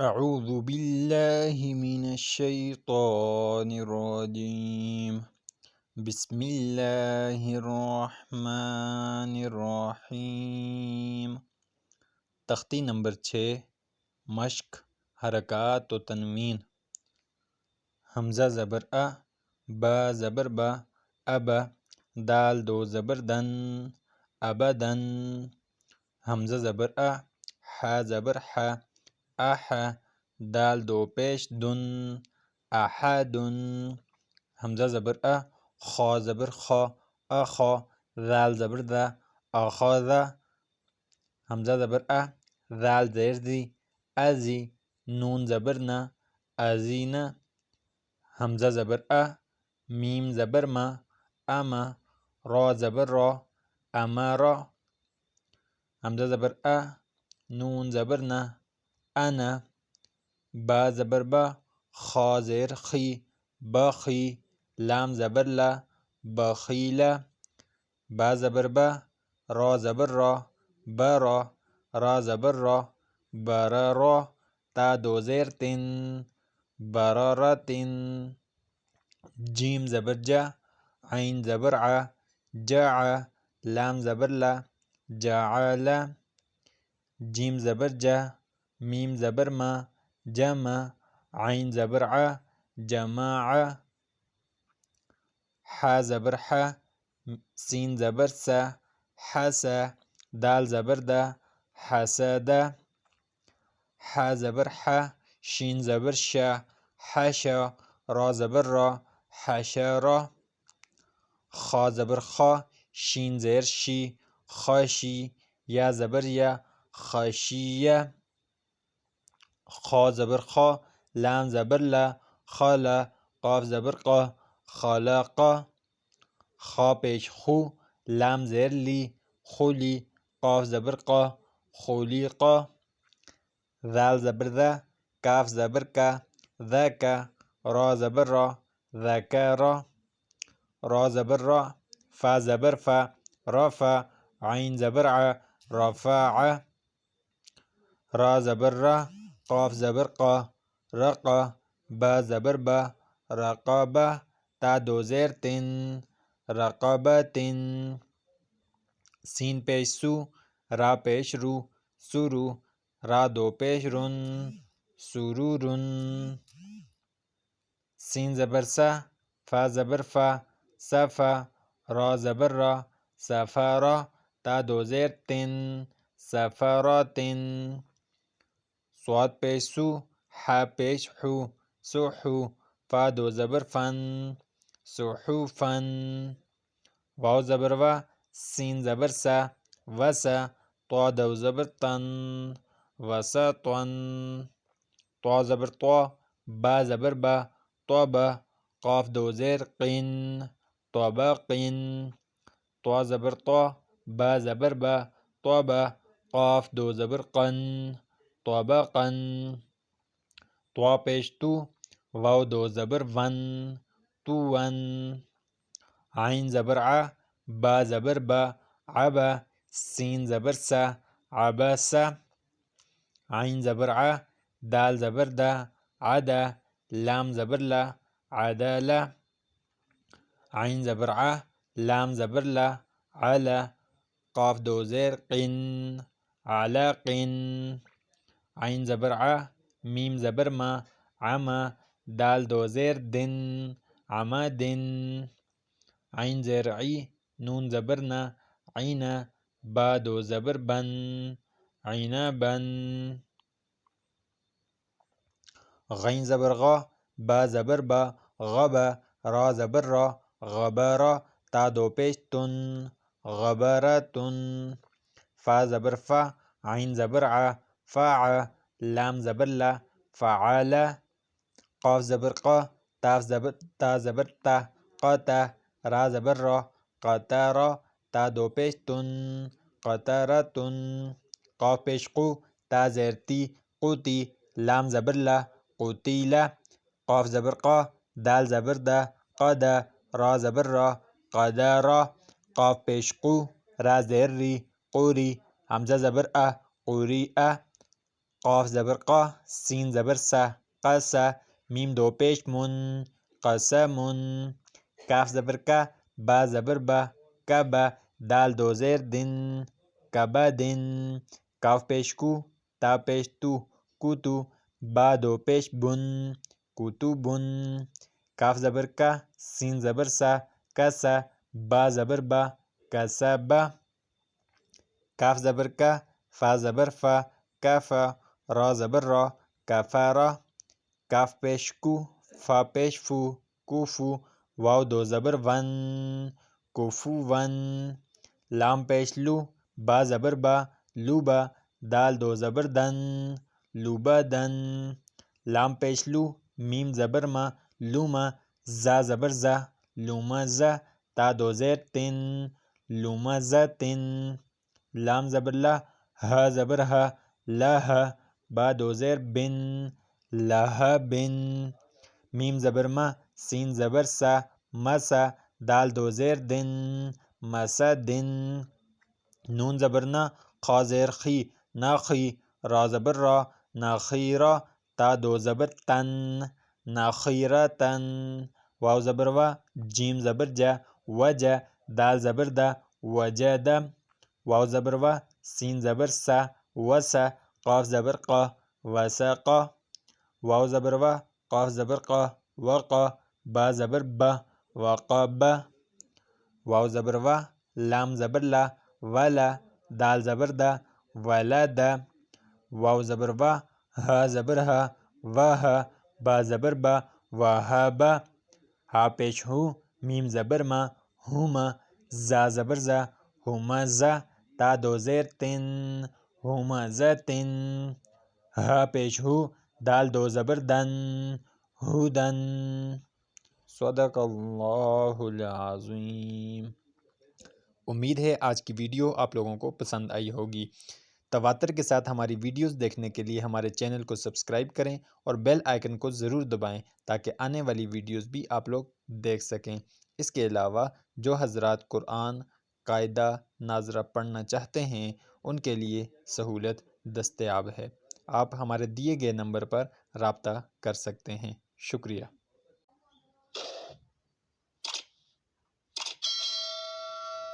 اعوذ باللہ من الشیطان الرجیم بسم اللہ الرحمن الرحیم۔ تختی نمبر 6 مشق حرکات و تنوین۔ حمزہ زبر ا، با زبر با، اب، دال دو زبر دن، ابدن۔ حمزہ زبر ا، ح زبر ح، اح، دال دو پیش دن، احدن۔ حمزہ زبر ا، خا زبر خا، اخا، ذال زبر ذا، اخذا۔ حمزہ زبر ا، ذال زیر ذی، ازی، نون زبر نا، ازینا۔ حمزہ زبر ا، میم زبر ما، اما، را زبر را، امارا۔ حمزہ زبر ا، نون زبر نا، انا۔ با زبر با، خا زیر خی، بخی، لام زبر لا، بخیلا۔ با زبر با، را زبر را، برا، را زبر را، برارا، تا دو زیر تن، برارتن۔ جیم زبر جا، عین زبر ع، جع، لام زبر لا، جعلا۔ جیم زبر جا، میم زبر ما، جمع، عین زبر ع، جماعہ۔ ح زبر ح، سین زبر سا، حسا، دال زبر دا، حسدا۔ ح زبر ح، شین زبر شا، حشا، را زبر را، حشرا۔ خا زبر خا، شین زیر شی، خشی، یا زبر یا، خشیہ۔ خا زبر خا، لام زبر لا، خلا، قاف زبر قا، خلقا۔ خا پیش خو، لام زیر لی، خلی، قاف زبر قا، خلیقا۔ ذال زبر ذا، کاف زبر کا، ذکا، را زبر را، ذکرا۔ را زبر را، فا زبر فا، رفع، عین زبر ع، رفع۔ را زبر را، قاف زبر قا، رقا، با زبر با، رقبہ، تا دو زیر تن، رقبتن۔ سین پیش سو، را پیش رو، سرو، را دو پیش رن، سرورن۔ سین زبر سا، فا زبر فا، صفا، را زبر را، سفرا، تا دو زیر تن، سفراتن۔ صاد پیش سو، ح پیش حو، سحو، فا دو زبر فن، سحوفن۔ واو زبر وا، سین زبر سا، وسا، طا دو زبر تن، وسطن۔ طا زبر طا، با زبر با، طبع، قاف دو زیر قن، طبقن۔ طا زبر طا، با زبر با، طبع، قاف دو زبر قن، طبقن۔ طا پیش تو، واو دو زبر ون، طون۔ عین زبر ع، با زبر با، عبا، سین زبر سا، عبسا۔ عین زبر ع، دال زبر دا، عدا، لام زبر لا، عدلا۔ عین زبر ع، لام زبر لا، علا، قاف دو زیر قن، علقن۔ عین زبر ع، میم زبر ما، عما، دال دو زیر دن، عمدن۔ عین زیر عی، نون زبر نا، عینا، با دو زبر بن، عنبن۔ غین زبر غا، با زبر با، غبا، را زبر را، غبرا، تا دو پیش تن، غبرتن۔ فا زبر فا، عین زبر ع، فع، لام زبر لا، فعلا۔ قاف زبر قا، تا زبر تا، قتا، را زبر را، قترا، تا دو پیش تن، قترتن۔ قاف پیش قو، تا زیر تی، قوتی، لام زبر لا، قتیلا۔ قاف زبر قا، دال زبر دا، قدا، را زبر را، قدرا۔ قاف پیش قو، را زیر ری، قوری، حمزہ زبر ا، قری'a۔ قاف زبر قا، سین زبر سا، قسا، میم دو پیش من، قسمن، کاف زبر کا، با زبر با، کبا، دال دو زیر دن، کبدن، کاف پیش کو، تا پیش تو، کوتو، با دو پیش بن، کتبن، کاف زبر کا، سین زبر سا، کسا، با زبر با، کسبا، کاف زبر کا، فا زبر فا، کفا، را زبر را، کفرا، کاف پیش کو، فا پیش فو، کوفو، واو دو زبر ون، کفون، لام پیش لو، با زبر با، لوبا، دال دو زبر دن، لوبدن، لام پیش لو، میم زبر ما، لوما، زا زبر زا، لومزا، تا دو زیر تن، لومزتن، لام زبر لا، ہا زبر ہا، لہا، با دو زیر بن، لہبن، میم زبر ما، سین زبر سا، مسا، دال دو زیر دن، مسدن، نون زبر نا، خا زیر خی، ناخی، را زبر را، ناخیرا، تا دو زبر تن، ناخیرتن، واو زبر وا، جیم زبر جا، وجا، دال زبر دا، وجدا، واو زبر وا، سین زبر سا، وسا، قاف زبر قا، وسقا، واو زبر وا، قاف زبر قا، وقا، با زبر با، وقبا، واو زبر وا، لام زبر لا، ولا، دال زبر دا، ولدا، واو زبر وا، ہا زبر ہا، وہا، با زبر با، وہبا، ہا پیش ہو، میم زبر ما، ہوما، زا زبر زا، ہومزا، تا دو زیر تن، ہومزتن، ہا پیش ہو، دال دو زبر دن، ہودن۔ صدق اللہ العظیم۔ امید ہے آج کی ویڈیو آپ لوگوں کو پسند آئی ہوگی۔ تواتر کے ساتھ ہماری ویڈیوز دیکھنے کے لیے ہمارے چینل کو سبسکرائب کریں اور بیل آئیکن کو ضرور دبائیں تاکہ آنے والی ویڈیوز بھی آپ لوگ دیکھ سکیں۔ اس کے علاوہ جو حضرات قرآن قاعدہ ناظرہ پڑھنا چاہتے ہیں ان کے لیے سہولت دستیاب ہے۔ آپ ہمارے دیے گئے نمبر پر رابطہ کر سکتے ہیں۔ شکریہ۔